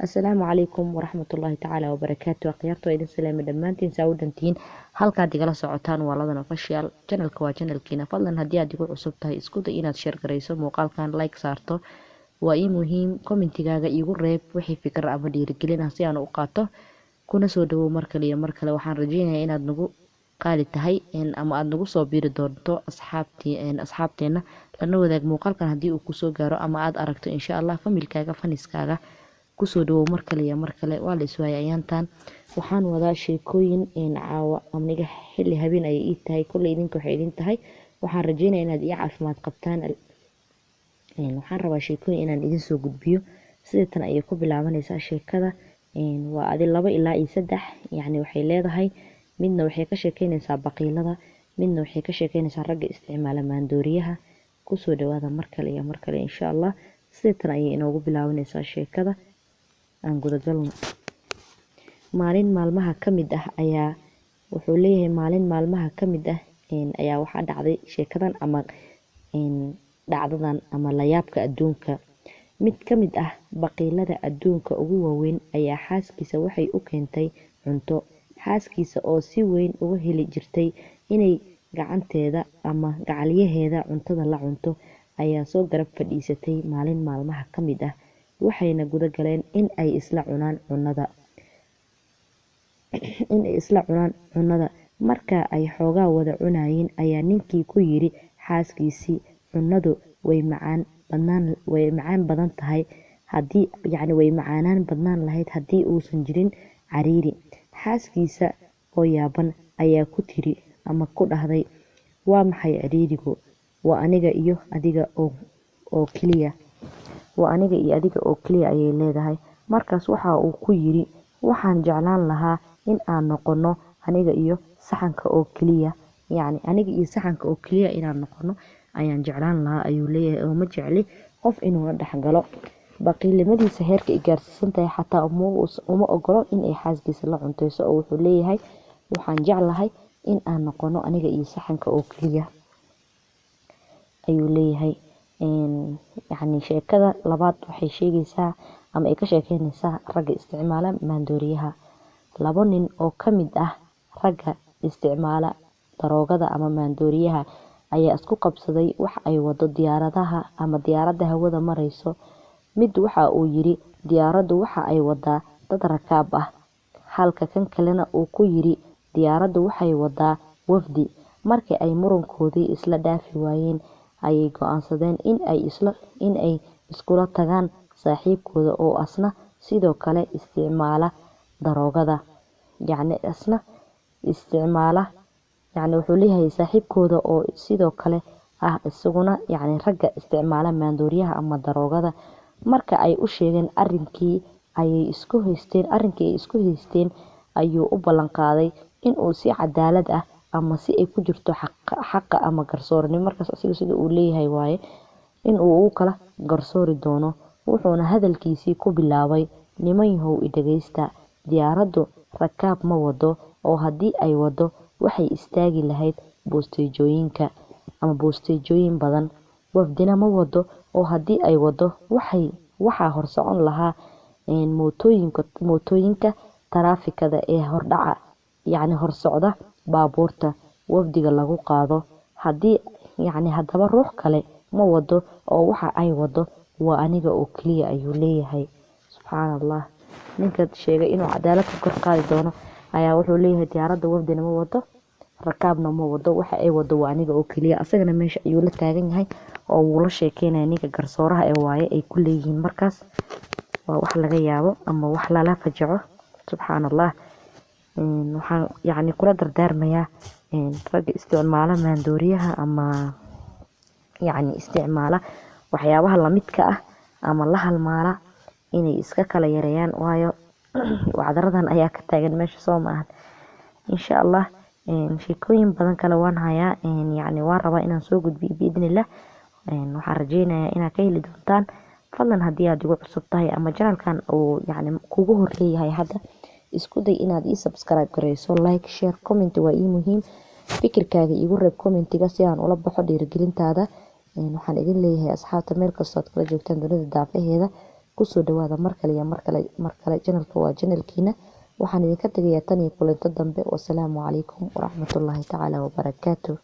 Assalaamu calaykum waraxmatullaahi tacaala wabarakaatu. Akhyaarta waa idin salaamay dhammaantiin saa u dhantiin halkaad igala socotaan waa ladan official channelka waa channelkiina. Fadlan haddii aad igu cusub tahay isku day inaad share garayso muuqaalkan like saarto. Waa ii muhiim commentigaaga iigu reeb wixii fikir ama dhiirigelin ah si aan u qaato. Kuna soo dhawow mar kale iyo mar kale. Waxaan rajeynayaa inaad nagu qaali tahay ama aad nagu soo biiri doonto asxaabteena lana wadaag muuqaalkan haddii uu kusoo gaaro ama aad aragto insha Allah familkaaga faniskaaga kusoo dhawow mar kale iyo mar kale. Waa la iswaayayaantan waxaan wadaa sheekooyin caawa amniga xilli habeen ay ii tahay kulli idinka waxay idin tahay. Waxaan rajeynayaa inaad ii caafimaad qabtaan. Waxaan rabaa sheekooyin inaan idin soo gudbiyo sidatan ayay ku bilaabanaysaa sheekada. Waa adi 2 ilaa 3 yacni waxay leedahay midna waxay ka sheekeynaysaa baqiilada, midna waxay ka sheekeynaysaa ragga isticmaala maandooriyaha. Kusoo dhawaada mar kale iyo mar kale insha Allah. Sidatan ayay inoogu bilaabanaysaa sheekada. Aan gudagalno. Maalin maalmaha ka mid ah ayaa wuxuu leeyahay maalin maalmaha ka mid ah ayaa waxaa dhacday sheekadan ama dhacdadan ama la yaabka adduunka. Mid ka mid ah baqiilada adduunka ugu waaweyn ayaa xaaskiisa waxay u keentay cunto. Xaaskiisa oo si weyn uga heli jirtay inay gacanteeda ama gacalyaheeda cuntada la cunto ayaa soo garab fadhiisatay maalin maalmaha ka mid ah. Waxayna guda galeen in ay isla cunaan cunada. Marka ay xoogaa wada cunayeen ayaa ninkii ku yiri xaaskiisii cunadu way macaan badan tahay way macaanaan badnaan lahayd haddii uusan jirin cariiri. Xaaskiisa oo yaaban ayaa ku tiri ama ku dhahday waa maxay cariirigu? Waa aniga iyo adiga oo kaliya ayay leedahay. Markaas waxa uu ku yiri waxaan jeclaan lahaa in aan noqono aniga iyo saxanka oo kaliya inaan noqono ayaan jeclaan lahaa ayuu leeyahay oo ma jecli qof inuu la dhex galo. Baqiilnimadiisa heerka ay gaarsiisan tahay xataa uma ogolo in ay xaaskiisa la cunteyso oo wuxuu leeyahay waxaan jeclahay in aan noqono aniga iyo saxanka oo kaliya ayuu leeyahay. Yacni sheekada labaad waxay sheegaysaa ama ay ka sheekeynaysaa ragga isticmaala maandooriyaha. 2 nin oo ka mid ah ragga isticmaala daroogada ama maandooriyaha ayaa isku qabsaday wax ay wado diyaaradda hawada marayso. Mid waxa uu yiri diyaaraddu waxa ay wadaa dad rakaab ah, halka kan kalena uu ku yiri diyaaraddu waxay wadaa wafdi. Markii ay murankoodii isla dhaafi waayeen ayay go'aansadeen in ay iskula tagaan saaxiibkooda oo asna sidoo kale isticmaala daroogada. Wuxuu leeyahay saaxiibkooda oo sidoo kale ah isaguna ragga isticmaala maandooriyaha ama daroogada. Marka ay u sheegeen arrinkii ay isku haysteen ayuu u ballan qaaday in uu si cadaalad ah ama si ay ku jirto xaqa ama garsoornimo markaas asiga sida uu leeyahay waaye in uu u kala garsoori doono. Wuxuuna hadalkiisii ku bilaabay niman yahow i dhageysta. Diyaaraddu rakaab ma wado oo haddii ay wado waxay istaagi lahayd boostejooyin badan. Wafdina ma wado oo haddii ay wado waxaa hor socon lahaa mootooyinka taraafikada ee hor socda baabuurta wafdiga lagu qaado. Haddaba ruux kale ma wado oo waxa ay wado waa aniga oo kaliya ayuu leeyahay. Subxaanallah. Ninka sheegay inuu cadaalad ku kor qaadi doono ayaa wuxuu leeyahay diyaaradda wafdina ma wado, rakaabna ma wado, waxa ay wado waa aniga oo kaliya. Asagana meesha ayuu la taagan yahay oo wuu la sheekeynaya ninka garsooraha ee waaye ay ku leeyihiin markaas. Waa wax laga yaabo ama wax lala fajaco. Subxaanallah. Waxaan kula dardaarmayaa ragga isticmaala maandooriyaha ama isticmaala waxyaabaha la midka ah ama la halmaala inay iska kala yareeyaan waayo wacdaradan ayaa ka taagan meesha soo maahan. Insha Allah sheekooyin badan kale waan hayaa waan rabaa inaan soo gudbiyo biidnillah. Waxaan rajeynayaa inaad ka heli doontaan. Fadlan haddii aad igu cusub tahay ama channelkan uu kugu horleeyahay hadda isku day inaad ii subscribe gareyso, like, share, comment waa ii muhiim. Fikirkaaga igu reeb commentiga si aan ula baxo dhiirigelintaada. Waxaan idin leeyahay asxaabta meel kasta aad kala joogtaan dunida daafaheeda kusoo dhawaada markale iyo markale channelka waa channelkiina waxaan idinka tagayaa tan iyo kulanto dambe. Wassalaamu calaykum waraxmatullaahi tacaala wabarakaatuh.